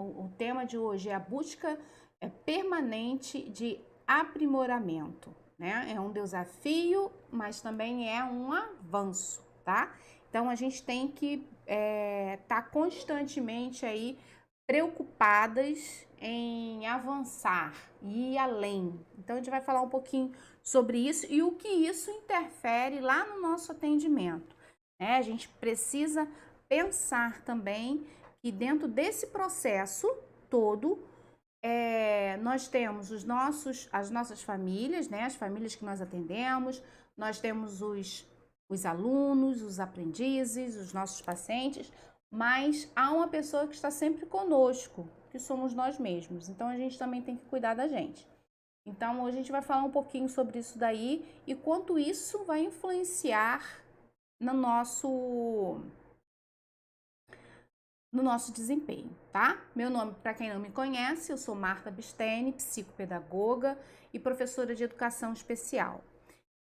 o tema de hoje é a busca permanente de aprimoramento, né? É um desafio, mas também é um avanço, tá? Então a gente tem que tá constantemente aí preocupadas em avançar e ir além. Então a gente vai falar um pouquinho sobre isso e o que isso interfere lá no nosso atendimento, né? A gente precisa pensar também que dentro desse processo todo nós temos as nossas famílias, né? As famílias que nós atendemos, nós temos os alunos, os aprendizes, os nossos pacientes, mas há uma pessoa que está sempre conosco, que somos nós mesmos. Então a gente também tem que cuidar da gente. Então hoje a gente vai falar um pouquinho sobre isso daí e quanto isso vai influenciar no nosso desempenho, tá? Meu nome, para quem não me conhece, eu sou Marta Bistene, psicopedagoga e professora de educação especial.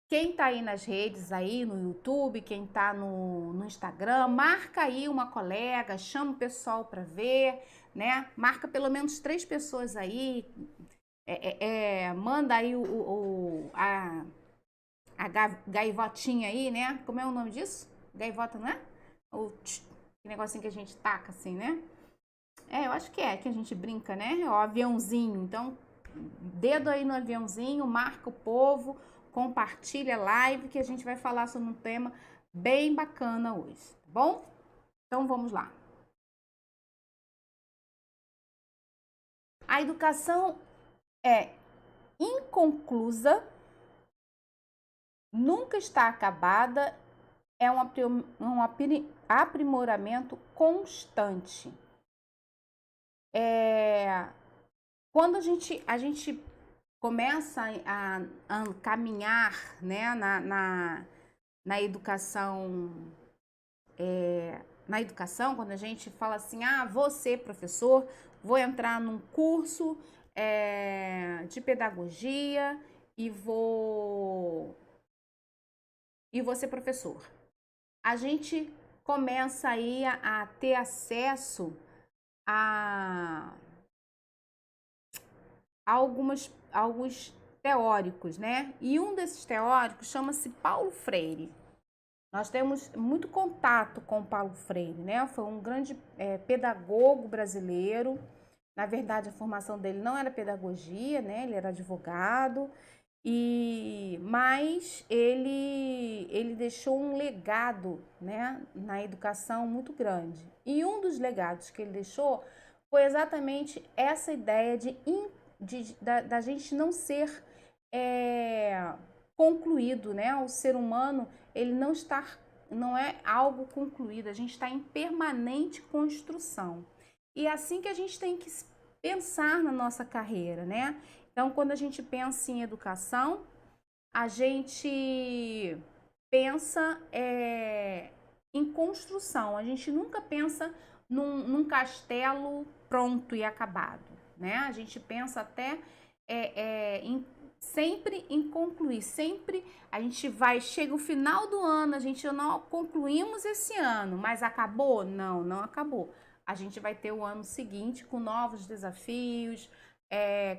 Quem tá aí nas redes, aí no YouTube, quem tá no Instagram, marca aí uma colega, chama o pessoal para ver, né? Marca pelo menos 3 pessoas aí, manda aí a gaivotinha aí, né? Como é o nome disso? Gaivota, não é? Que negocinho que a gente taca assim, né? Eu acho que a gente brinca, né? O aviãozinho. Então, dedo aí no aviãozinho, marca o povo, compartilha a live que a gente vai falar sobre um tema bem bacana hoje, tá bom? Então, vamos lá. A educação é inconclusa, nunca está acabada, é um aprimoramento constante. Quando a gente começa a caminhar, né, na educação, quando a gente fala assim, vou ser professor, vou entrar num curso de pedagogia e vou ser professor. A gente começa aí a ter acesso a alguns teóricos, né? E um desses teóricos chama-se Paulo Freire. Nós temos muito contato com Paulo Freire, né? Foi um grande pedagogo brasileiro. Na verdade, a formação dele não era pedagogia, né? Ele era advogado. Mas ele deixou um legado, né, na educação muito grande. E um dos legados que ele deixou foi exatamente essa ideia da gente não ser concluído, né? O ser humano, ele não é algo concluído, a gente está em permanente construção. E é assim que a gente tem que pensar na nossa carreira, né? Então, quando a gente pensa em educação, a gente pensa em construção, a gente nunca pensa num castelo pronto e acabado, né? A gente pensa até sempre em concluir, sempre a gente chega o final do ano, a gente não concluímos esse ano, mas acabou? Não, não acabou. A gente vai ter o ano seguinte com novos desafios,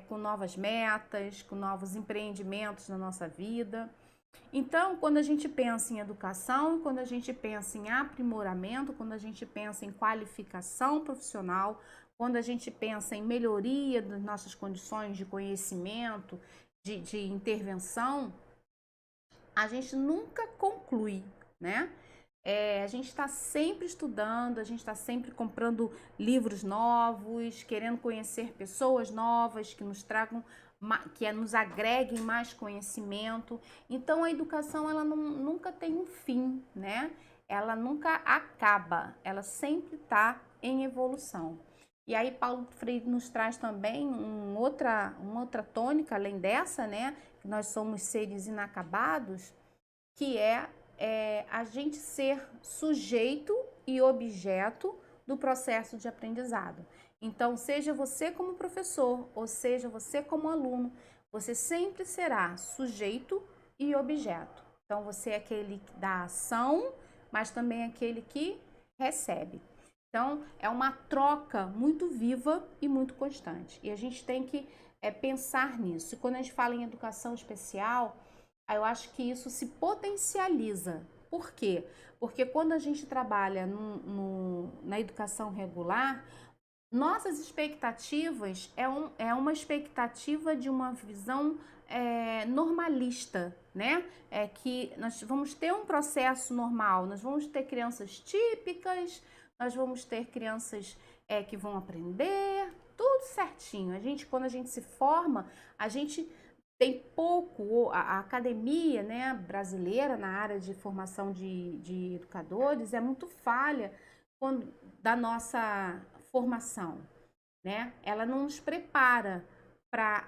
com novas metas, com novos empreendimentos na nossa vida. Então, quando a gente pensa em educação, quando a gente pensa em aprimoramento, quando a gente pensa em qualificação profissional, quando a gente pensa em melhoria das nossas condições de conhecimento, de intervenção, a gente nunca conclui, né? A gente está sempre estudando, a gente está sempre comprando livros novos, querendo conhecer pessoas novas que nos tragam, que nos agreguem mais conhecimento. Então a educação ela nunca tem um fim, né? Ela nunca acaba, ela sempre está em evolução. E aí Paulo Freire nos traz também uma outra tônica, além dessa, né? Que nós somos seres inacabados, que a gente ser sujeito e objeto do processo de aprendizado. Então, seja você como professor, ou seja você como aluno, você sempre será sujeito e objeto. Então, você é aquele da ação, mas também aquele que recebe. Então, é uma troca muito viva e muito constante. E a gente tem que pensar nisso. E quando a gente fala em educação especial, eu acho que isso se potencializa. Por quê? Porque quando a gente trabalha na educação regular, nossas expectativas é uma expectativa de uma visão normalista, né? É que nós vamos ter um processo normal, nós vamos ter crianças típicas, nós vamos ter crianças que vão aprender, tudo certinho. Quando a gente se forma, a gente tem pouco, a academia, né, brasileira na área de formação de educadores é muito falha da nossa formação, né? Ela não nos prepara para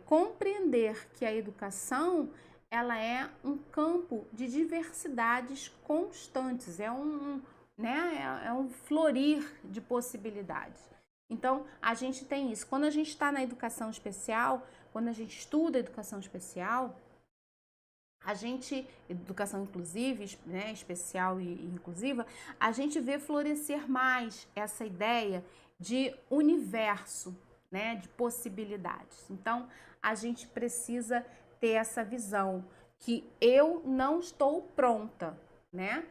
compreender que a educação ela é um campo de diversidades constantes, né, é um florir de possibilidades. Então, a gente tem isso. Quando a gente está na educação especial, quando a gente estuda educação especial, educação inclusive, né, especial e inclusiva, a gente vê florescer mais essa ideia de universo, né, de possibilidades. Então, a gente precisa ter essa visão que eu não estou pronta, né?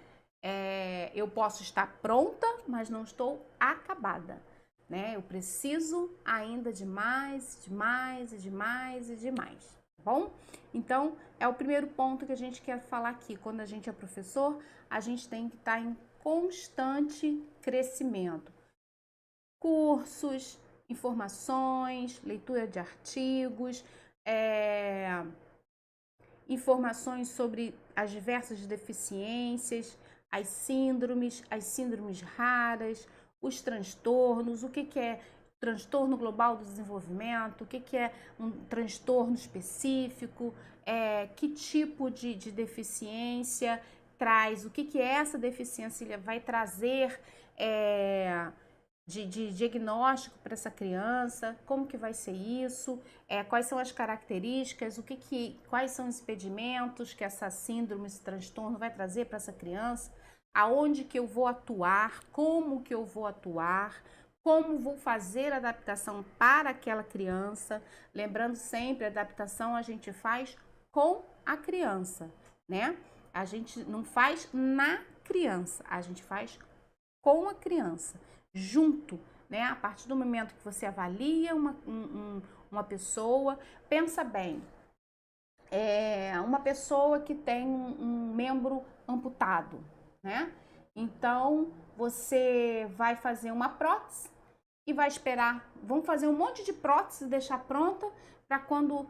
Eu posso estar pronta, mas não estou acabada, né? Eu preciso ainda de mais, de mais e de mais e de mais, tá bom? Então, é o primeiro ponto que a gente quer falar aqui. Quando a gente é professor, a gente tem que estar em constante crescimento. Cursos, informações, leitura de artigos, informações sobre as diversas deficiências, as síndromes raras, os transtornos, o que é transtorno global do desenvolvimento, o que é um transtorno específico, que tipo de deficiência traz, o que essa deficiência vai trazer de diagnóstico para essa criança, como que vai ser isso, quais são as características, quais são os impedimentos que essa síndrome, esse transtorno vai trazer para essa criança, aonde que eu vou atuar, como que eu vou atuar, como vou fazer a adaptação para aquela criança. Lembrando sempre, a adaptação a gente faz com a criança, né? A gente não faz na criança, a gente faz com a criança, junto, né? A partir do momento que você avalia uma pessoa, pensa bem, uma pessoa que tem um membro amputado, né? Então, você vai fazer uma prótese e vai esperar, vamos fazer um monte de prótese e deixar pronta para quando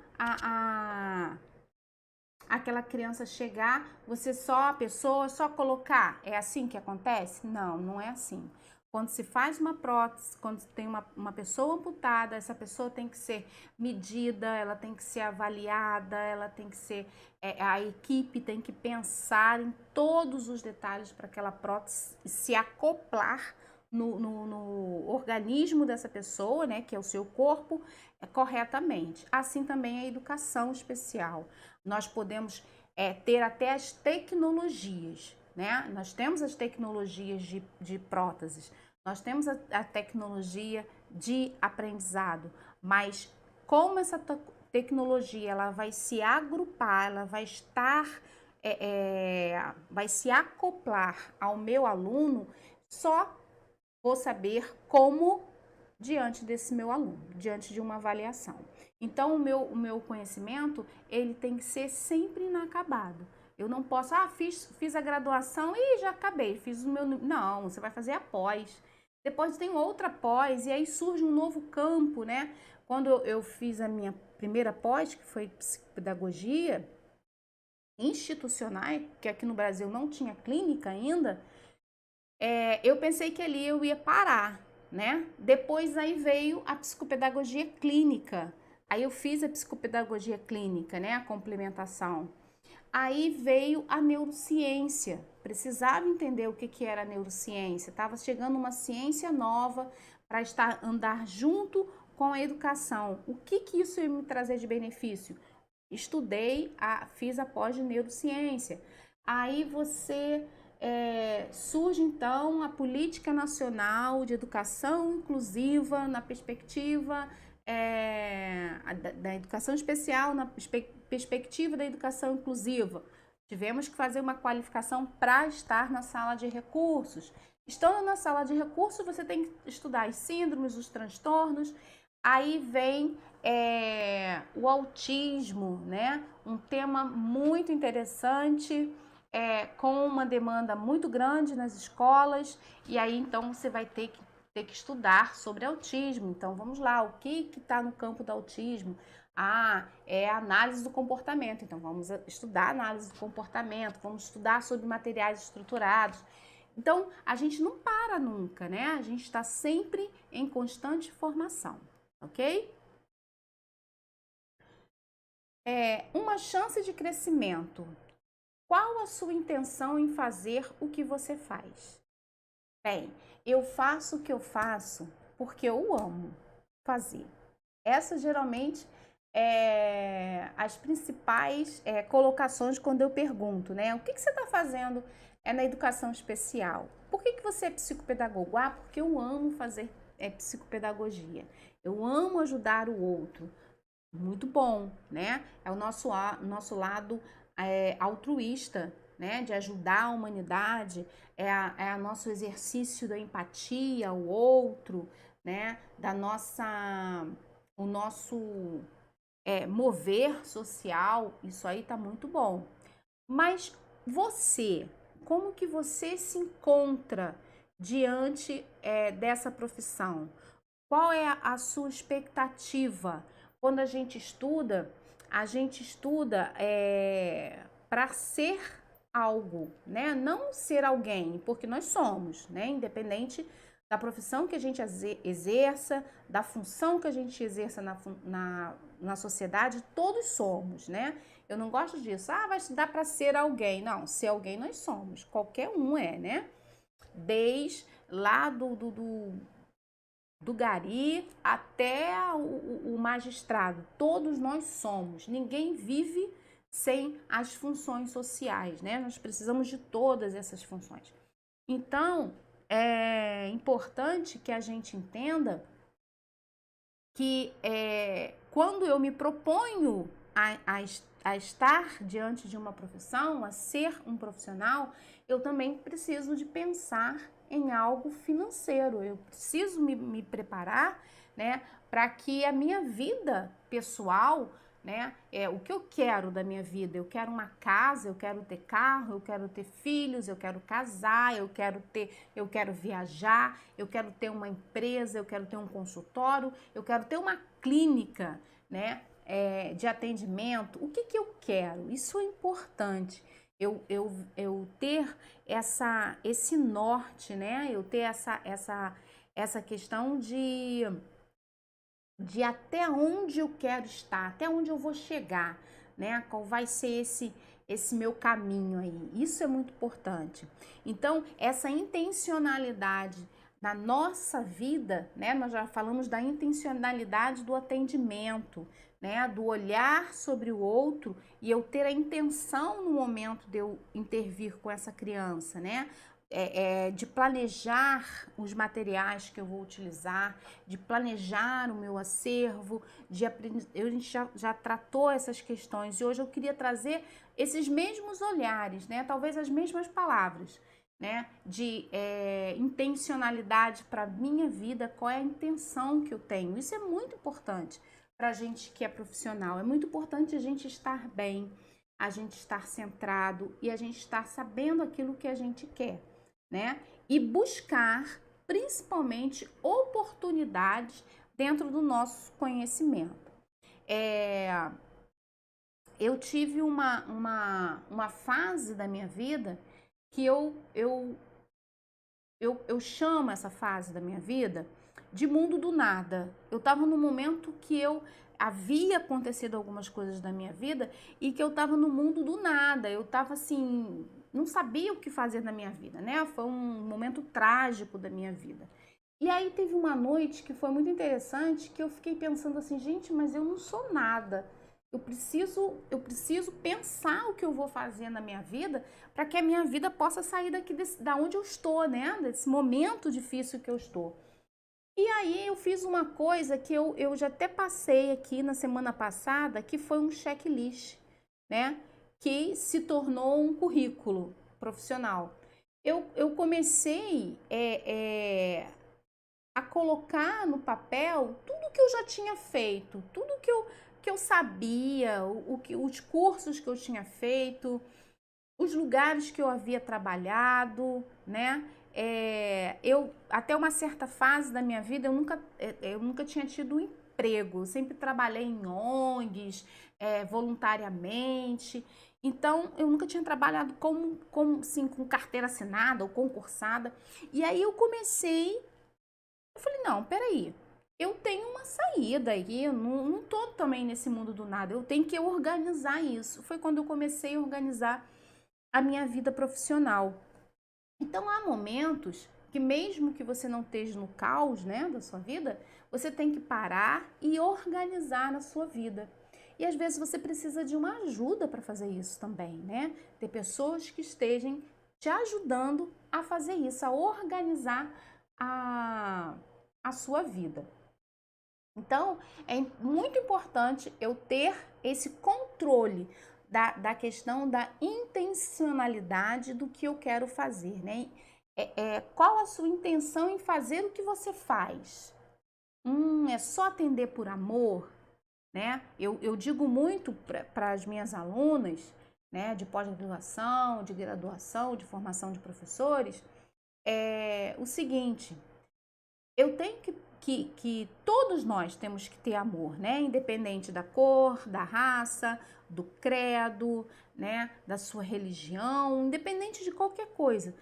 aquela criança chegar, a pessoa só colocar. É assim que acontece? Não, não é assim. Quando se faz uma prótese, quando tem uma pessoa amputada, essa pessoa tem que ser medida, ela tem que ser avaliada, ela tem que ser. A equipe tem que pensar em todos os detalhes para aquela prótese se acoplar no organismo dessa pessoa, né, que é o seu corpo, corretamente. Assim também a educação especial. Nós podemos ter até as tecnologias, né? Nós temos as tecnologias de próteses, nós temos a tecnologia de aprendizado, mas como essa tecnologia ela vai se agrupar, ela vai estar, vai se acoplar ao meu aluno, só vou saber como diante desse meu aluno, diante de uma avaliação. Então, o meu conhecimento, ele tem que ser sempre inacabado. Eu não posso, fiz a graduação e já acabei, fiz o meu... Não, você vai fazer a pós. Depois tem outra pós e aí surge um novo campo, né? Quando eu fiz a minha primeira pós, que foi psicopedagogia institucional, que aqui no Brasil não tinha clínica ainda, eu pensei que ali eu ia parar, né? Depois aí veio a psicopedagogia clínica. Aí eu fiz a psicopedagogia clínica, né? A complementação. Aí veio a neurociência. Precisava entender o que era a neurociência. Estava chegando uma ciência nova para andar junto com a educação. O que isso ia me trazer de benefício? Estudei, fiz a pós de neurociência. Aí você surge então a Política Nacional de Educação Inclusiva na perspectiva da educação especial, na perspectiva da educação inclusiva. Tivemos que fazer uma qualificação para estar na sala de recursos. Estando na sala de recursos, você tem que estudar as síndromes, os transtornos. Aí vem o autismo, né? Um tema muito interessante, com uma demanda muito grande nas escolas. E aí, então, você vai ter que estudar sobre autismo. Então, vamos lá, o que está no campo do autismo? É a análise do comportamento. Então, vamos estudar a análise do comportamento, vamos estudar sobre materiais estruturados. Então, a gente não para nunca, né? A gente está sempre em constante formação, ok? Uma chance de crescimento. Qual a sua intenção em fazer o que você faz? Bem, eu faço o que eu faço porque eu amo fazer. Essa geralmente as principais colocações quando eu pergunto, né? O que você está fazendo na educação especial? Por que você é psicopedagogo? Porque eu amo fazer psicopedagogia. Eu amo ajudar o outro. Muito bom, né? É o nosso lado altruísta, né? De ajudar a humanidade, é nosso exercício da empatia ao outro, né? O nosso mover social, isso aí tá muito bom. Mas você, como que você se encontra diante dessa profissão? Qual é a sua expectativa? Quando a gente estuda para ser algo, né? Não ser alguém, porque nós somos, né? Independente da profissão que a gente exerça, da função que a gente exerça na sociedade, todos somos, né? Eu não gosto disso. Vai estudar para ser alguém. Não, ser alguém nós somos. Qualquer um né? Desde lá do gari até o magistrado. Todos nós somos. Ninguém vive sem as funções sociais, né? Nós precisamos de todas essas funções. Então, é importante que a gente entenda que quando eu me proponho a estar diante de uma profissão, a ser um profissional, eu também preciso de pensar em algo financeiro. Eu preciso me preparar, né, para que a minha vida pessoal, né, o que eu quero da minha vida. Eu quero uma casa, eu quero ter carro, eu quero ter filhos, eu quero casar, eu quero viajar, eu quero ter uma empresa, eu quero ter um consultório, eu quero ter uma clínica, né, de atendimento. O que eu quero? Isso é importante. Eu ter esse norte, né? Eu ter essa questão de até onde eu quero estar, até onde eu vou chegar, né? Qual vai ser esse meu caminho aí. Isso é muito importante. Então, essa intencionalidade na nossa vida, né? Nós já falamos da intencionalidade do atendimento, né? Do olhar sobre o outro e eu ter a intenção no momento de eu intervir com essa criança, né? De planejar os materiais que eu vou utilizar, de planejar o meu acervo, a gente já tratou essas questões e hoje eu queria trazer esses mesmos olhares, né? Talvez as mesmas palavras, né? De intencionalidade para a minha vida, qual é a intenção que eu tenho. Isso é muito importante para a gente que é profissional, é muito importante a gente estar bem, a gente estar centrado e a gente estar sabendo aquilo que a gente quer, né? E buscar principalmente oportunidades dentro do nosso conhecimento. Eu tive uma fase da minha vida que eu chamo essa fase da minha vida de mundo do nada. Eu estava num momento que havia acontecido algumas coisas da minha vida e que eu estava no mundo do nada. Eu estava assim, não sabia o que fazer na minha vida, né? Foi um momento trágico da minha vida. E aí teve uma noite que foi muito interessante, que eu fiquei pensando assim, gente, mas eu não sou nada. Eu preciso pensar o que eu vou fazer na minha vida para que a minha vida possa sair da onde eu estou, né? Desse momento difícil que eu estou. E aí eu fiz uma coisa que eu já até passei aqui na semana passada, que foi um checklist, né? Que se tornou um currículo profissional. Eu comecei a colocar no papel tudo que eu já tinha feito, tudo que eu sabia, os cursos que eu tinha feito, os lugares que eu havia trabalhado, né? Eu até uma certa fase da minha vida eu nunca tinha tido um emprego, eu sempre trabalhei em ONGs, voluntariamente. Então eu nunca tinha trabalhado assim, com carteira assinada ou concursada. E aí eu falei, não, peraí, eu tenho uma saída aí, eu não tô também nesse mundo do nada, eu tenho que organizar isso. Foi quando eu comecei a organizar a minha vida profissional. Então há momentos que mesmo que você não esteja no caos, né, da sua vida, você tem que parar e organizar na sua vida. E às vezes você precisa de uma ajuda para fazer isso também, né? Ter pessoas que estejam te ajudando a fazer isso, a organizar a sua vida. Então, é muito importante eu ter esse controle da questão da intencionalidade do que eu quero fazer, né? Qual a sua intenção em fazer o que você faz? É só atender por amor, né? Eu digo muito para as minhas alunas, né, de pós-graduação, de graduação, de formação de professores, o seguinte: eu tenho que todos nós temos que ter amor, né? Independente da cor, da raça, do credo, né? Da sua religião, independente de qualquer coisa.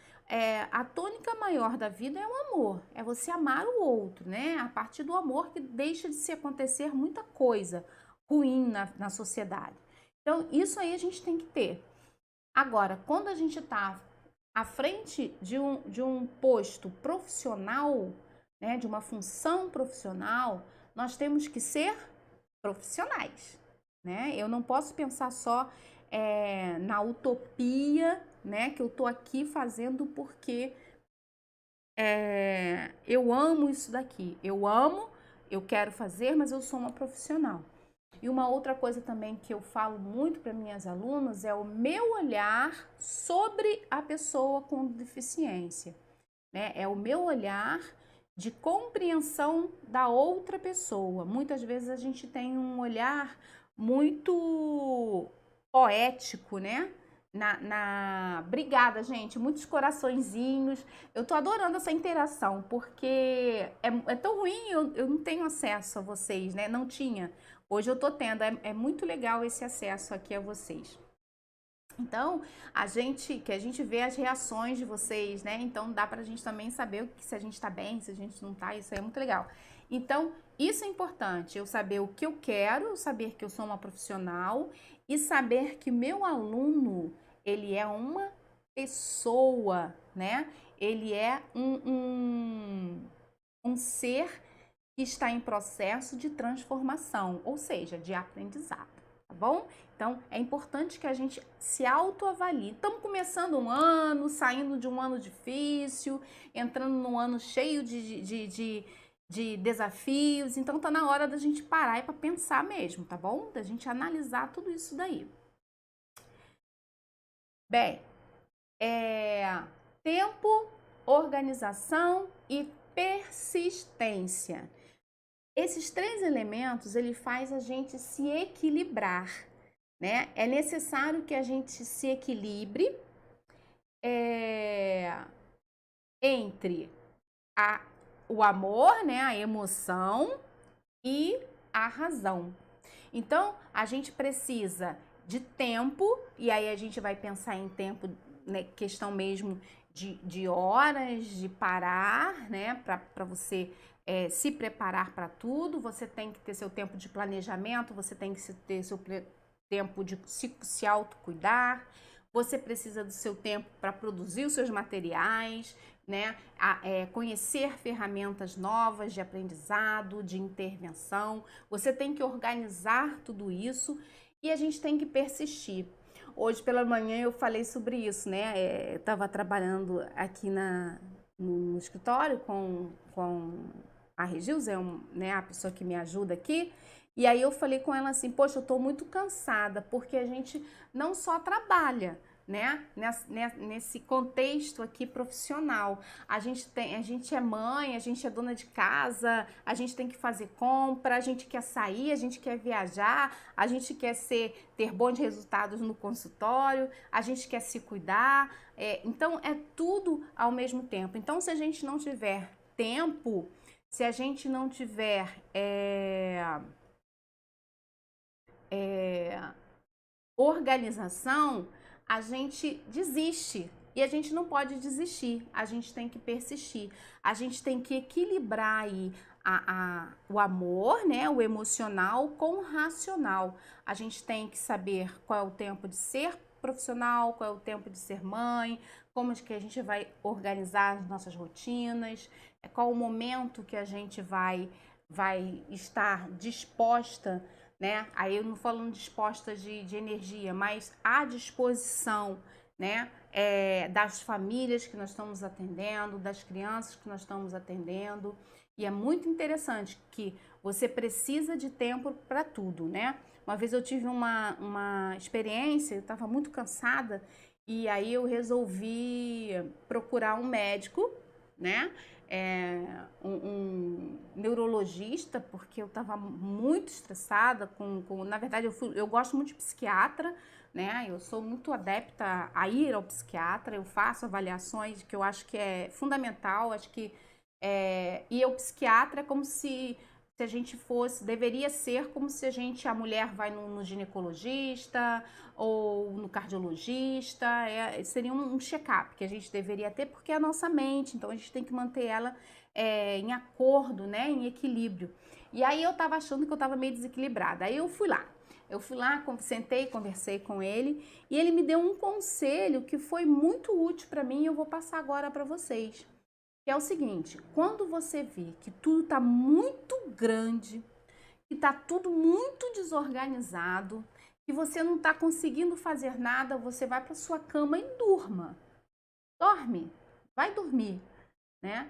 A tônica maior da vida é o amor, é você amar o outro, né? A partir do amor que deixa de se acontecer muita coisa ruim na sociedade. Então, isso aí a gente tem que ter. Agora, quando a gente está à frente de um posto profissional, né, de uma função profissional, nós temos que ser profissionais, né? Eu não posso pensar só na utopia, né, que eu tô aqui fazendo porque eu amo isso daqui. Eu amo, eu quero fazer, mas eu sou uma profissional. E uma outra coisa também que eu falo muito para minhas alunas é o meu olhar sobre a pessoa com deficiência, né? É o meu olhar de compreensão da outra pessoa. Muitas vezes a gente tem um olhar muito poético, né? Obrigada, gente. Muitos coraçõezinhos. Eu tô adorando essa interação, porque é tão ruim, eu não tenho acesso a vocês, né? Não tinha. Hoje eu tô tendo. É muito legal esse acesso aqui a vocês. Então, que a gente vê as reações de vocês, né? Então dá pra gente também saber se a gente tá bem, se a gente não tá, isso aí é muito legal. Então, isso é importante, eu saber o que eu quero, saber que eu sou uma profissional e saber que meu aluno, ele é uma pessoa, né? Ele é um ser que está em processo de transformação, ou seja, de aprendizado, tá bom? Então, é importante que a gente se autoavalie. Estamos começando um ano, saindo de um ano difícil, entrando num ano cheio de desafios. Então, tá na hora da gente parar e para pensar mesmo, tá bom? Da gente analisar tudo isso daí. Bem, tempo, organização e persistência. Esses três elementos, ele faz a gente se equilibrar, né? É necessário que a gente se equilibre entre o amor, né, a emoção e a razão. Então, a gente precisa de tempo, e aí a gente vai pensar em tempo, né, questão mesmo de horas, de parar, né, para você se preparar para tudo. Você tem que ter seu tempo de planejamento, você tem que ter seu tempo de se autocuidar, você precisa do seu tempo para produzir os seus materiais, né? Conhecer ferramentas novas de aprendizado, de intervenção. Você tem que organizar tudo isso e a gente tem que persistir. Hoje pela manhã eu falei sobre isso, né? Eu estava trabalhando aqui no escritório com a Regilza, né, a pessoa que me ajuda aqui, e aí eu falei com ela assim, poxa, eu estou muito cansada, porque a gente não só trabalha, né, nesse contexto aqui profissional. A gente é mãe, a gente é dona de casa, a gente tem que fazer compra, a gente quer sair, a gente quer viajar, a gente quer ter bons resultados no consultório, a gente quer se cuidar. Então é tudo ao mesmo tempo. Então, se a gente não tiver tempo, se a gente não tiver organização, a gente desiste. E a gente não pode desistir, a gente tem que persistir, a gente tem que equilibrar aí o amor, né, o emocional com o racional. A gente tem que saber qual é o tempo de ser profissional, qual é o tempo de ser mãe, como é que a gente vai organizar as nossas rotinas, qual o momento que a gente vai estar disposta, né? Aí eu não falando disposta de energia, mas à disposição, né? Das famílias que nós estamos atendendo, das crianças que nós estamos atendendo. E é muito interessante que você precisa de tempo para tudo, né? Uma vez eu tive uma experiência, eu estava muito cansada e aí eu resolvi procurar um médico, né? Um neurologista, porque eu estava muito estressada na verdade, eu gosto muito de psiquiatra, né? Eu sou muito adepta a ir ao psiquiatra, eu faço avaliações que eu acho que é fundamental, acho que ir ao psiquiatra é como se a gente fosse, deveria ser como se a mulher vai no ginecologista ou no cardiologista, seria um check-up que a gente deveria ter, porque é a nossa mente, então a gente tem que manter ela em acordo, né, em equilíbrio. E aí eu tava achando que eu tava meio desequilibrada, aí eu fui lá, sentei, conversei com ele e ele me deu um conselho que foi muito útil para mim e eu vou passar agora para vocês. Que é o seguinte, quando você vê que tudo está muito grande, que está tudo muito desorganizado, que você não está conseguindo fazer nada, você vai para sua cama e durma. Dorme, vai dormir, né?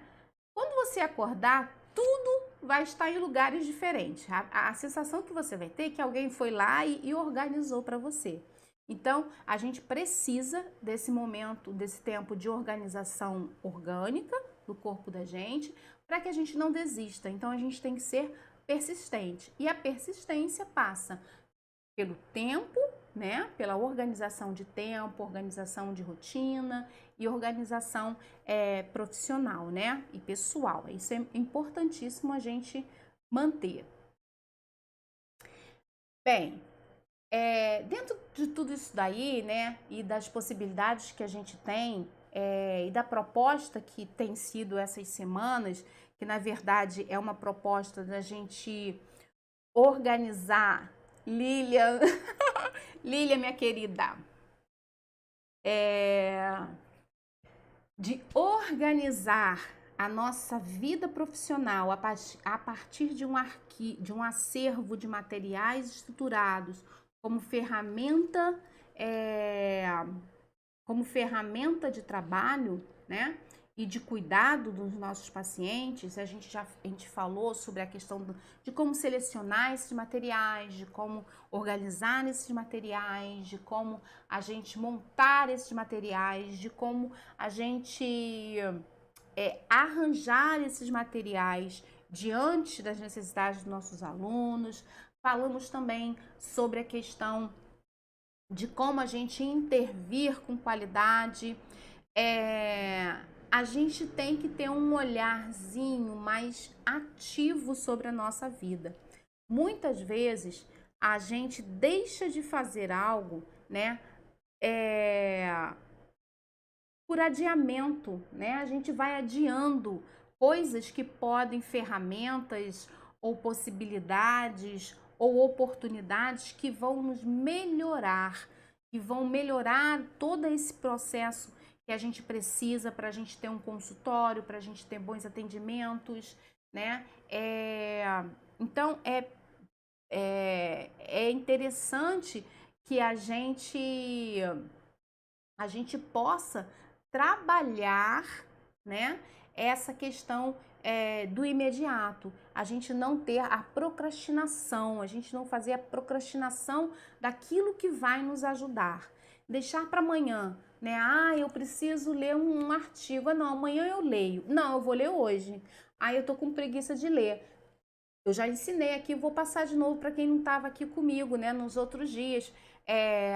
Quando você acordar, tudo vai estar em lugares diferentes. A sensação que você vai ter é que alguém foi lá e organizou para você. Então, a gente precisa desse momento, desse tempo de organização orgânica do corpo da gente, para que a gente não desista. Então, a gente tem que ser persistente. E a persistência passa pelo tempo, né? Pela organização de tempo, organização de rotina e organização profissional, né? E pessoal. Isso é importantíssimo a gente manter. Bem, dentro de tudo isso daí, né? E das possibilidades que a gente tem e da proposta que tem sido essas semanas, que na verdade é uma proposta da gente organizar, Lilian, Lilian, minha querida, de organizar a nossa vida profissional a partir de um acervo de materiais estruturados como ferramenta, é, como ferramenta de trabalho, né? E de cuidado dos nossos pacientes. A gente falou sobre a questão de como selecionar esses materiais, de como organizar esses materiais, de como a gente montar esses materiais, de como a gente arranjar esses materiais diante das necessidades dos nossos alunos. Falamos também sobre a questão de como a gente intervir com qualidade. A gente tem que ter um olharzinho mais ativo sobre a nossa vida. Muitas vezes a gente deixa de fazer algo, né? Por adiamento, né? A gente vai adiando coisas que podem, ferramentas ou possibilidades ou oportunidades que vão nos melhorar, que vão melhorar todo esse processo que a gente precisa para a gente ter um consultório, para a gente ter bons atendimentos, né? Então, é interessante que a gente possa trabalhar, né, essa questão do imediato. A gente não ter a procrastinação, a gente não fazer a procrastinação daquilo que vai nos ajudar. Deixar para amanhã, né? Ah, eu preciso ler um artigo. Ah, não, amanhã eu leio. Não, eu vou ler hoje. Ah, eu tô com preguiça de ler. Eu já ensinei aqui, vou passar de novo para quem não estava aqui comigo, né, nos outros dias.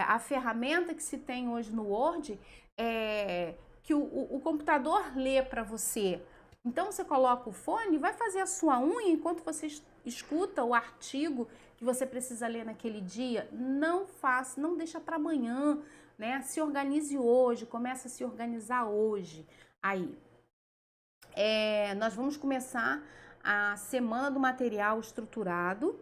A ferramenta que se tem hoje no Word é que o computador lê para você. Então você coloca o fone, vai fazer a sua unha enquanto você escuta o artigo que você precisa ler naquele dia. Não faça, não deixa para amanhã, né? Se organize hoje, começa a se organizar hoje. Aí, nós vamos começar a semana do material estruturado,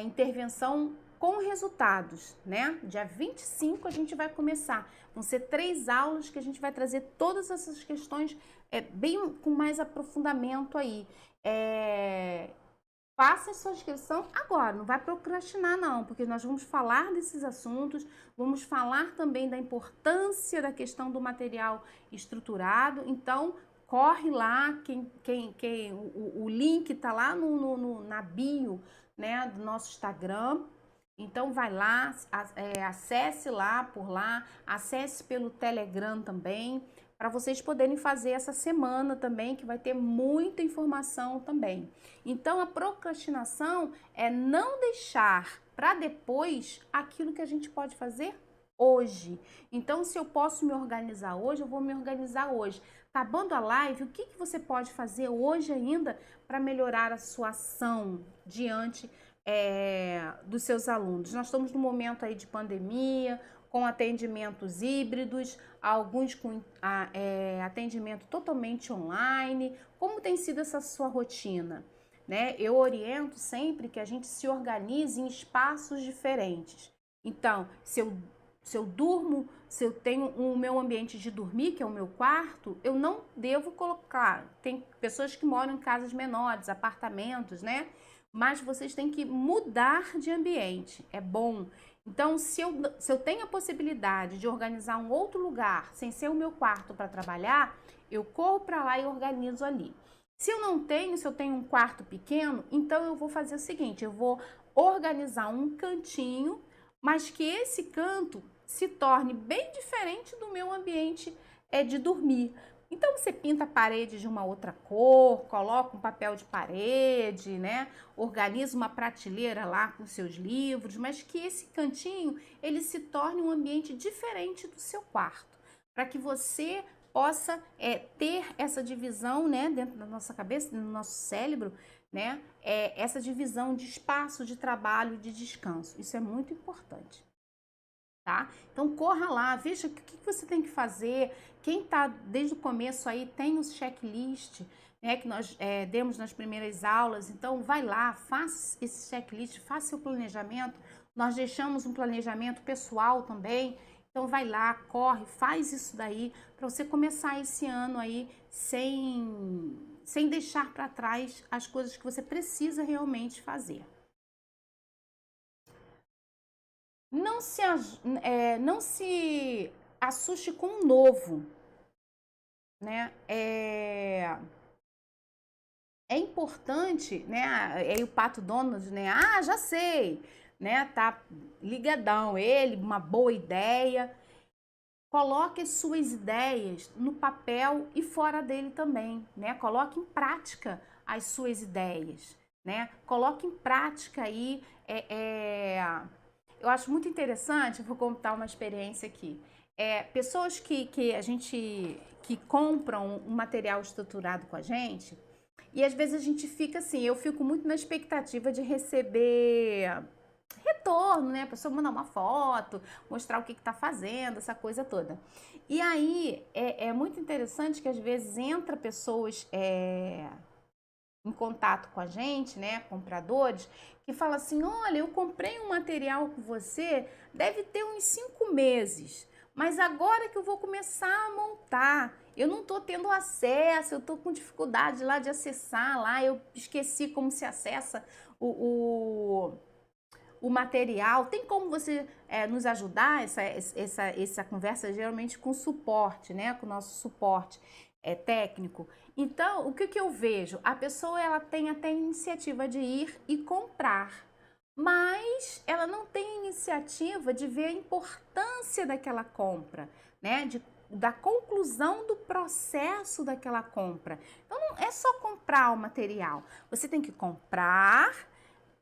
intervenção com resultados, né? Dia 25 a gente vai começar. Vão ser 3 aulas que a gente vai trazer todas essas questões bem com mais aprofundamento aí. Faça a sua inscrição agora, não vai procrastinar não, porque nós vamos falar desses assuntos, vamos falar também da importância da questão do material estruturado, então corre lá, o link tá lá na bio, né, do nosso Instagram, então vai lá, acesse lá por lá, acesse pelo Telegram também, para vocês poderem fazer essa semana também, que vai ter muita informação também. Então, a procrastinação é não deixar para depois aquilo que a gente pode fazer hoje. Então, se eu posso me organizar hoje, eu vou me organizar hoje. Acabando a live, o que você pode fazer hoje ainda para melhorar a sua ação diante dos seus alunos? Nós estamos num momento aí de pandemia, com atendimentos híbridos, alguns com atendimento totalmente online. Como tem sido essa sua rotina? Né? Eu oriento sempre que a gente se organize em espaços diferentes. Então, se eu durmo, se eu tenho o meu ambiente de dormir, que é o meu quarto, eu não devo colocar. Tem pessoas que moram em casas menores, apartamentos, né? Mas vocês têm que mudar de ambiente. É bom. Então, se eu tenho a possibilidade de organizar um outro lugar, sem ser o meu quarto para trabalhar, eu corro para lá e organizo ali. Se eu não tenho, se eu tenho um quarto pequeno, então eu vou fazer o seguinte, eu vou organizar um cantinho, mas que esse canto se torne bem diferente do meu ambiente de dormir. Então você pinta a parede de uma outra cor, coloca um papel de parede, né? Organiza uma prateleira lá com seus livros, mas que esse cantinho ele se torne um ambiente diferente do seu quarto, para que você possa ter essa divisão, né, dentro da nossa cabeça, no nosso cérebro, né, essa divisão de espaço de trabalho, de descanso. Isso é muito importante. Tá? Então corra lá, veja o que você tem que fazer. Quem tá desde o começo aí tem os checklist, né, que nós demos nas primeiras aulas. Então vai lá, faça esse checklist, faça seu planejamento. Nós deixamos um planejamento pessoal também. Então vai lá, corre, faz isso daí para você começar esse ano aí sem deixar para trás as coisas que você precisa realmente fazer. Não se assuste com o novo, né? É importante, né? Aí o Pato Donald, né? Ah, já sei, né? Tá ligadão, ele, uma boa ideia. Coloque as suas ideias no papel e fora dele também, né? Coloque em prática as suas ideias, né? Coloque em prática aí eu acho muito interessante, vou contar uma experiência aqui. Pessoas que a gente que compram um material estruturado com a gente, e às vezes a gente fica assim, eu fico muito na expectativa de receber retorno, né? A pessoa mandar uma foto, mostrar o que está fazendo, essa coisa toda. E aí é muito interessante que às vezes entra pessoas em contato com a gente, né, compradores, que fala assim, olha, eu comprei um material com você, deve ter uns 5 meses, mas agora que eu vou começar a montar, eu não estou tendo acesso, eu estou com dificuldade lá de acessar lá, eu esqueci como se acessa o o material. Tem como você nos ajudar? Essa conversa geralmente com suporte, né? Com o nosso suporte técnico. Então, o que eu vejo? A pessoa ela tem até a iniciativa de ir e comprar, mas ela não tem a iniciativa de ver a importância daquela compra, né? Da conclusão do processo daquela compra. Então, não é só comprar o material. Você tem que comprar,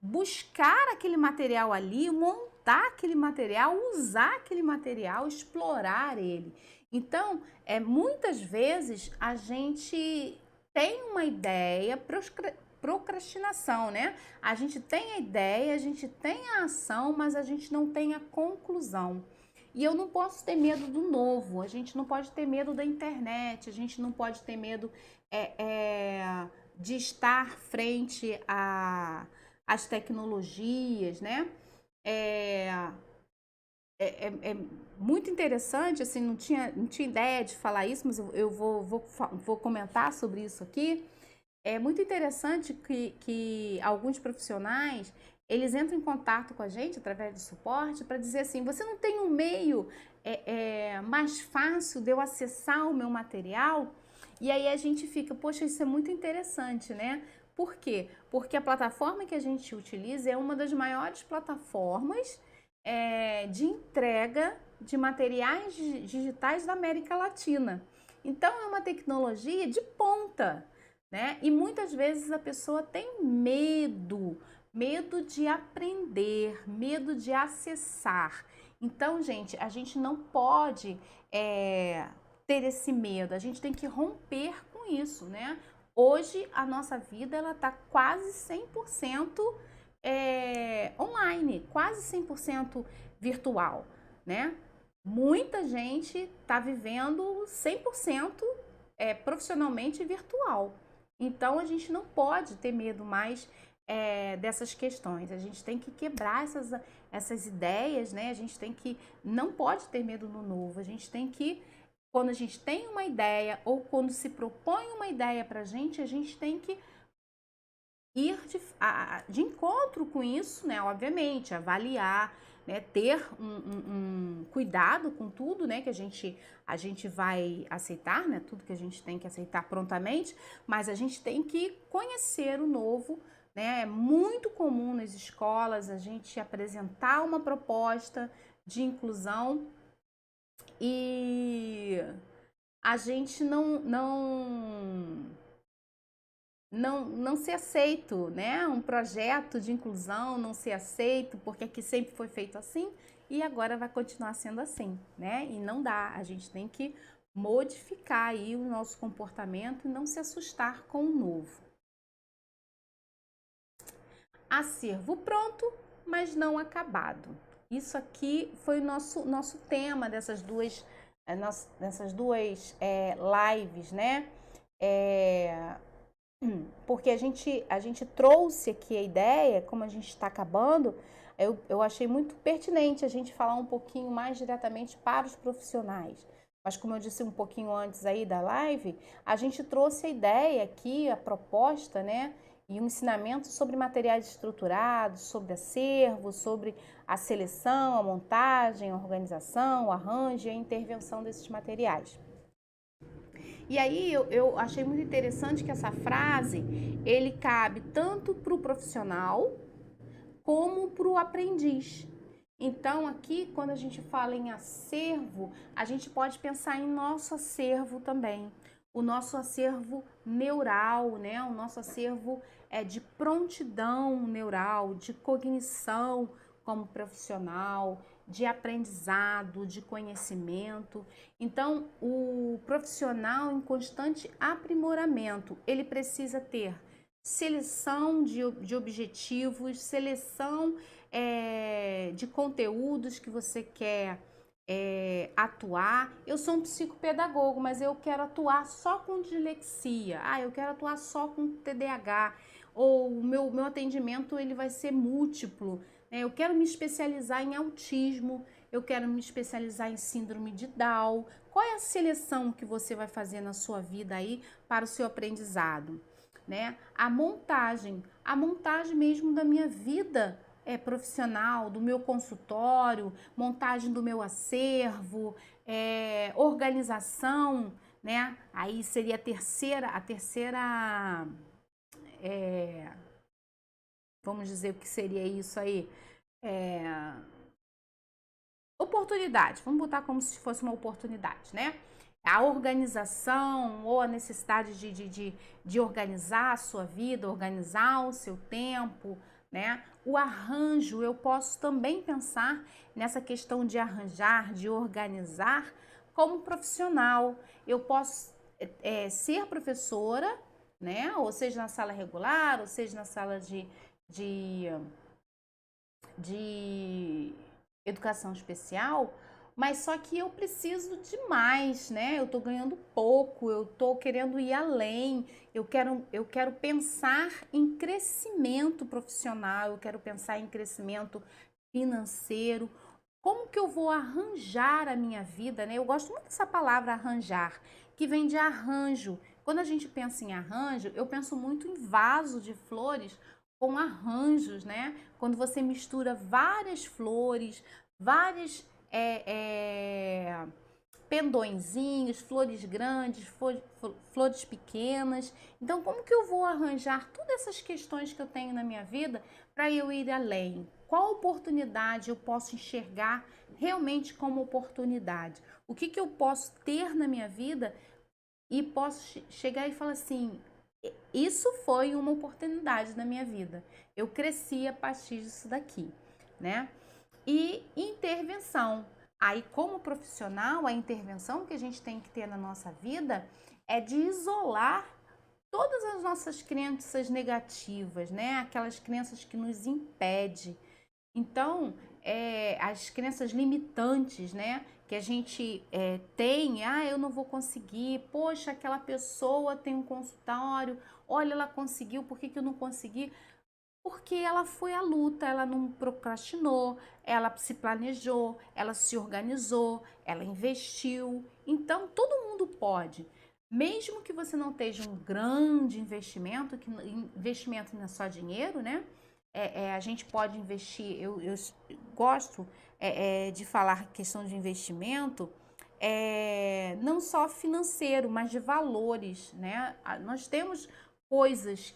buscar aquele material ali, montar aquele material, usar aquele material, explorar ele. Então, muitas vezes a gente tem uma ideia, procrastinação, né? A gente tem a ideia, a gente tem a ação, mas a gente não tem a conclusão. E eu não posso ter medo do novo, a gente não pode ter medo da internet, a gente não pode ter medo de estar frente às tecnologias, né? É muito interessante, assim, não tinha ideia de falar isso, mas eu vou comentar sobre isso aqui. É muito interessante que alguns profissionais, eles entram em contato com a gente através do suporte para dizer assim, você não tem um meio mais fácil de eu acessar o meu material? E aí a gente fica, poxa, isso é muito interessante, né? Por quê? Porque a plataforma que a gente utiliza é uma das maiores plataformas de entrega de materiais digitais da América Latina. Então, é uma tecnologia de ponta, né? E muitas vezes a pessoa tem medo de aprender, medo de acessar. Então, gente, a gente não pode ter esse medo, a gente tem que romper com isso, né? Hoje, a nossa vida, ela tá quase 100% online, quase 100% virtual, né? Muita gente está vivendo 100% profissionalmente virtual. Então, a gente não pode ter medo mais dessas questões. A gente tem que quebrar essas ideias, né? A gente não pode ter medo no novo. A gente tem que, quando a gente tem uma ideia ou quando se propõe uma ideia para a gente tem que ir de encontro com isso, né? Obviamente, avaliar, né? Ter um cuidado com tudo, né? Que a gente vai aceitar, né? Tudo que a gente tem que aceitar prontamente, mas a gente tem que conhecer o novo, né? É muito comum nas escolas a gente apresentar uma proposta de inclusão e a gente não ser aceito, né? Um projeto de inclusão não ser aceito, porque aqui sempre foi feito assim e agora vai continuar sendo assim, né? E não dá, a gente tem que modificar aí o nosso comportamento e não se assustar com o novo. Acervo pronto, mas não acabado. Isso aqui foi o nosso tema dessas duas lives, né? Porque a gente trouxe aqui a ideia, como a gente está acabando, eu achei muito pertinente a gente falar um pouquinho mais diretamente para os profissionais. Mas como eu disse um pouquinho antes aí da live, a gente trouxe a ideia aqui, a proposta, né? E um ensinamento sobre materiais estruturados, sobre acervo, sobre a seleção, a montagem, a organização, o arranjo e a intervenção desses materiais. E aí eu achei muito interessante que essa frase, ele cabe tanto para o profissional como para o aprendiz. Então aqui, quando a gente fala em acervo, a gente pode pensar em nosso acervo também. O nosso acervo neural, né? O nosso acervo de prontidão neural, de cognição como profissional, de aprendizado, de conhecimento. Então, o profissional em constante aprimoramento, ele precisa ter seleção de objetivos, seleção de conteúdos que você quer atuar. Eu sou um psicopedagogo, mas eu quero atuar só com dislexia. Eu quero atuar só com TDAH. Ou o meu atendimento ele vai ser múltiplo. Eu quero me especializar em autismo, eu quero me especializar em síndrome de Down. Qual é a seleção que você vai fazer na sua vida aí para o seu aprendizado? Né? A montagem mesmo da minha vida profissional, do meu consultório, montagem do meu acervo, organização, né? Aí seria é, vamos dizer o que seria isso aí, é, oportunidade, vamos botar como se fosse uma oportunidade, né? A organização ou a necessidade de organizar a sua vida, organizar o seu tempo, né? O arranjo, eu posso também pensar nessa questão de arranjar, de organizar como profissional. Eu posso ser professora, né? Ou seja, na sala regular, ou seja, na sala de, de educação especial, mas só que eu preciso de mais, né? Eu tô ganhando pouco, eu tô querendo ir além, eu quero pensar em crescimento profissional, eu quero pensar em crescimento financeiro. Como que eu vou arranjar a minha vida, né? Eu gosto muito dessa palavra arranjar, que vem de arranjo. Quando a gente pensa em arranjo, eu penso muito em vaso de flores com arranjos, né? Quando você mistura várias flores, vários pendõezinhos, flores grandes, flores pequenas. Então, como que eu vou arranjar todas essas questões que eu tenho na minha vida para eu ir além? Qual oportunidade eu posso enxergar realmente como oportunidade? O que que eu posso ter na minha vida e posso chegar e falar assim: isso foi uma oportunidade na minha vida. Eu cresci a partir disso daqui, né? E intervenção. Aí, como profissional, a intervenção que a gente tem que ter na nossa vida é de isolar todas as nossas crenças negativas, né? Aquelas crenças que nos impedem. Então, as crenças limitantes, né? Que a gente tem, eu não vou conseguir, poxa, aquela pessoa tem um consultório, olha, ela conseguiu, por que que eu não consegui? Porque ela foi à luta, ela não procrastinou, ela se planejou, ela se organizou, ela investiu. Então, todo mundo pode. Mesmo que você não esteja um grande investimento, que investimento não é só dinheiro, né? A gente pode investir, eu gosto de falar questão de investimento, não só financeiro, mas de valores, né? Nós temos coisas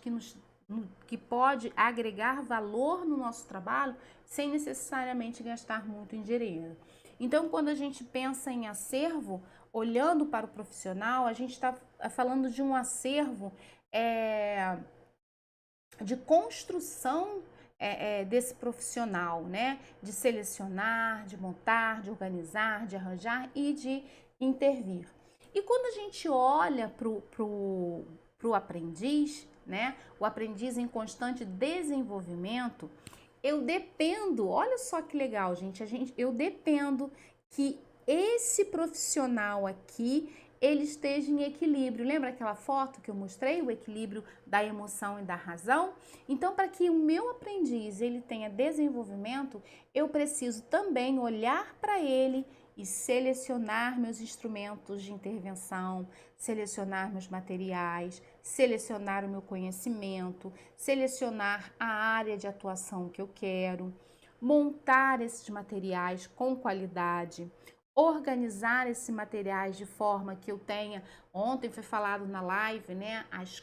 que pode agregar valor no nosso trabalho sem necessariamente gastar muito em dinheiro. Então, quando a gente pensa em acervo, olhando para o profissional, a gente está falando de um acervo de construção desse profissional, né? De selecionar, de montar, de organizar, de arranjar e de intervir. E quando a gente olha para o aprendiz, né? O aprendiz em constante desenvolvimento, eu dependo, olha só que legal, gente, eu dependo que esse profissional aqui ele esteja em equilíbrio. Lembra aquela foto que eu mostrei, o equilíbrio da emoção e da razão? Então, para que o meu aprendiz ele tenha desenvolvimento, eu preciso também olhar para ele e selecionar meus instrumentos de intervenção, selecionar meus materiais, selecionar o meu conhecimento, selecionar a área de atuação que eu quero, montar esses materiais com qualidade, organizar esses materiais de forma que eu tenha, ontem foi falado na live, né, as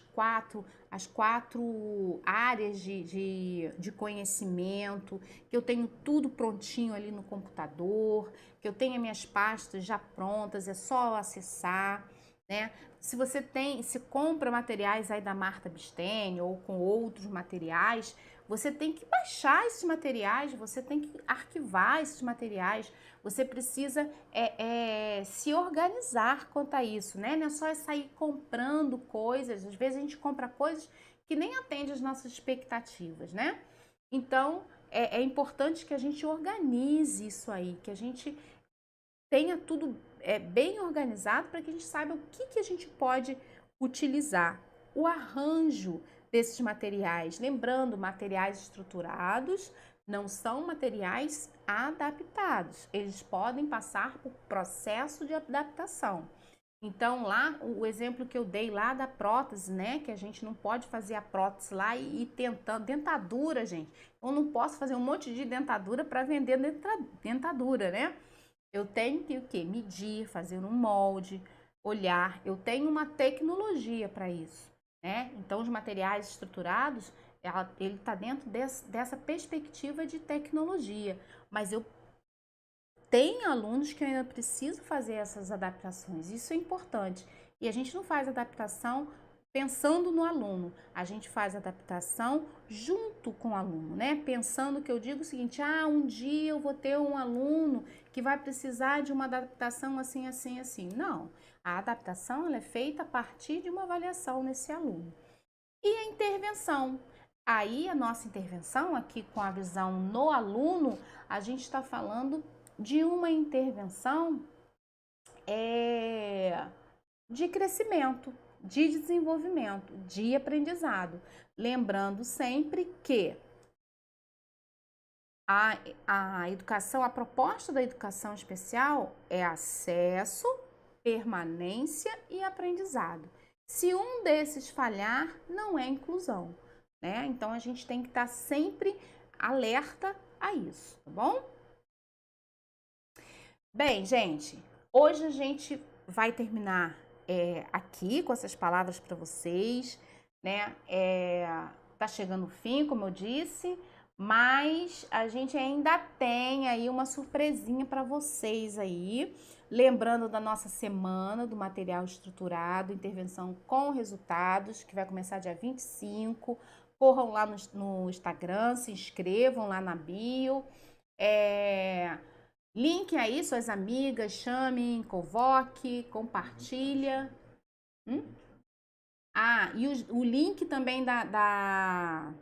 quatro áreas de conhecimento, que eu tenho tudo prontinho ali no computador, que eu tenho minhas pastas já prontas, é só acessar, né? Se compra materiais aí da Marta Bistene ou com outros materiais, você tem que baixar esses materiais, você tem que arquivar esses materiais, você precisa se organizar quanto a isso, né? Não é só sair comprando coisas, às vezes a gente compra coisas que nem atendem às nossas expectativas, né? Então, é importante que a gente organize isso aí, que a gente tenha tudo bem organizado para que a gente saiba o que a gente pode utilizar. O arranjo desses materiais, lembrando, materiais estruturados não são materiais adaptados, eles podem passar por processo de adaptação. Então, lá, o exemplo que eu dei lá da prótese, né? Que a gente não pode fazer a prótese lá e tentando. Dentadura, gente. Eu não posso fazer um monte de dentadura para vender dentadura, né? Eu tenho que o quê? Medir, fazer um molde, olhar. Eu tenho uma tecnologia para isso, né? Então, os materiais estruturados, ele está dentro dessa perspectiva de tecnologia. Mas eu tem alunos que eu ainda preciso fazer essas adaptações, isso é importante. E a gente não faz adaptação pensando no aluno, a gente faz adaptação junto com o aluno, né? Pensando que eu digo o seguinte: um dia eu vou ter um aluno que vai precisar de uma adaptação assim, assim, assim. Não, a adaptação ela é feita a partir de uma avaliação nesse aluno. E a intervenção? Aí a nossa intervenção aqui com a visão no aluno, a gente está falando de uma intervenção de crescimento, de desenvolvimento, de aprendizado. Lembrando sempre que a educação, a proposta da educação especial é acesso, permanência e aprendizado. Se um desses falhar, não é inclusão, né? Então a gente tem que estar sempre alerta a isso, tá bom? Bem, gente, hoje a gente vai terminar aqui com essas palavras para vocês, né? Tá chegando o fim, como eu disse, mas a gente ainda tem aí uma surpresinha para vocês aí, lembrando da nossa semana do material estruturado, intervenção com resultados, que vai começar dia 25. Corram lá no Instagram, se inscrevam lá na bio. Link aí, suas amigas, chame, convoque, compartilha. E o link também da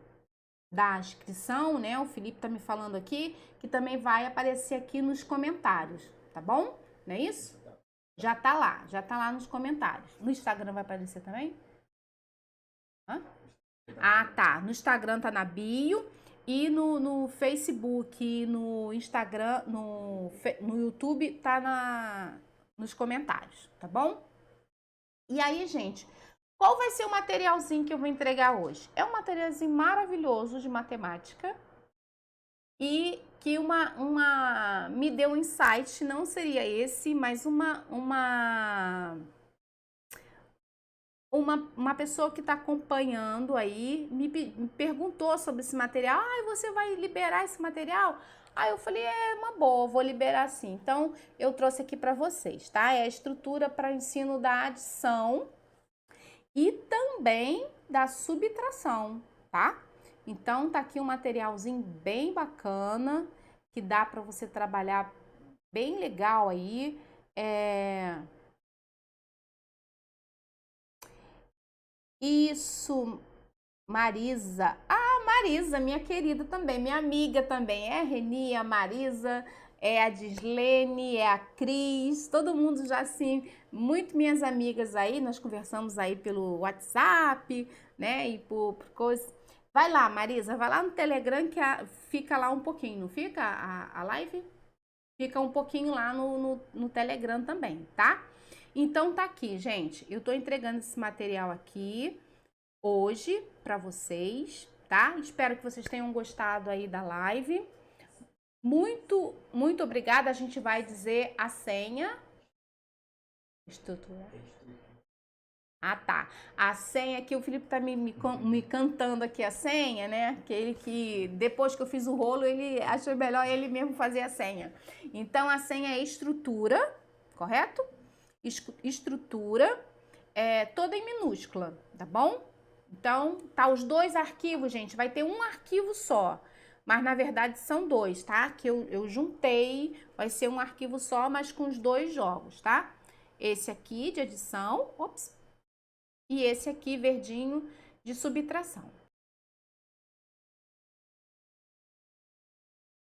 inscrição, né? O Felipe tá me falando aqui, que também vai aparecer aqui nos comentários, tá bom? Não é isso? Já tá lá nos comentários. No Instagram vai aparecer também? Tá. No Instagram tá na bio. E no Facebook, no Instagram, no YouTube, tá nos comentários, tá bom? E aí, gente, qual vai ser o materialzinho que eu vou entregar hoje? É um materialzinho maravilhoso de matemática e que me deu um insight, não seria esse, mas uma pessoa que está acompanhando aí me perguntou sobre esse material. Você vai liberar esse material? Aí eu falei, é uma boa, vou liberar sim. Então, eu trouxe aqui para vocês, tá? É a estrutura para ensino da adição e também da subtração, tá? Então, tá aqui um materialzinho bem bacana, que dá para você trabalhar bem legal aí. Isso, Marisa. Marisa, minha querida também, minha amiga também. É a Reni, a Marisa, é a Dislene, é a Cris, todo mundo já assim, muito minhas amigas aí, nós conversamos aí pelo WhatsApp, né, e por coisas. Vai lá, Marisa, vai lá no Telegram que fica lá um pouquinho, não fica a live? Fica um pouquinho lá no Telegram também, tá? Então tá aqui, gente, eu tô entregando esse material aqui hoje para vocês, tá? Espero que vocês tenham gostado aí da live. Muito, muito obrigada. A gente vai dizer a senha. Estrutura. Tá. A senha que o Felipe tá me cantando aqui a senha, né? Aquele que depois que eu fiz o rolo, ele achou melhor ele mesmo fazer a senha. Então, a senha é estrutura, correto? Estrutura, toda em minúscula, tá bom? Então, tá os dois arquivos, gente, vai ter um arquivo só, mas na verdade são dois, tá? Que eu juntei, vai ser um arquivo só, mas com os dois jogos, tá? Esse aqui de adição, e esse aqui verdinho de subtração,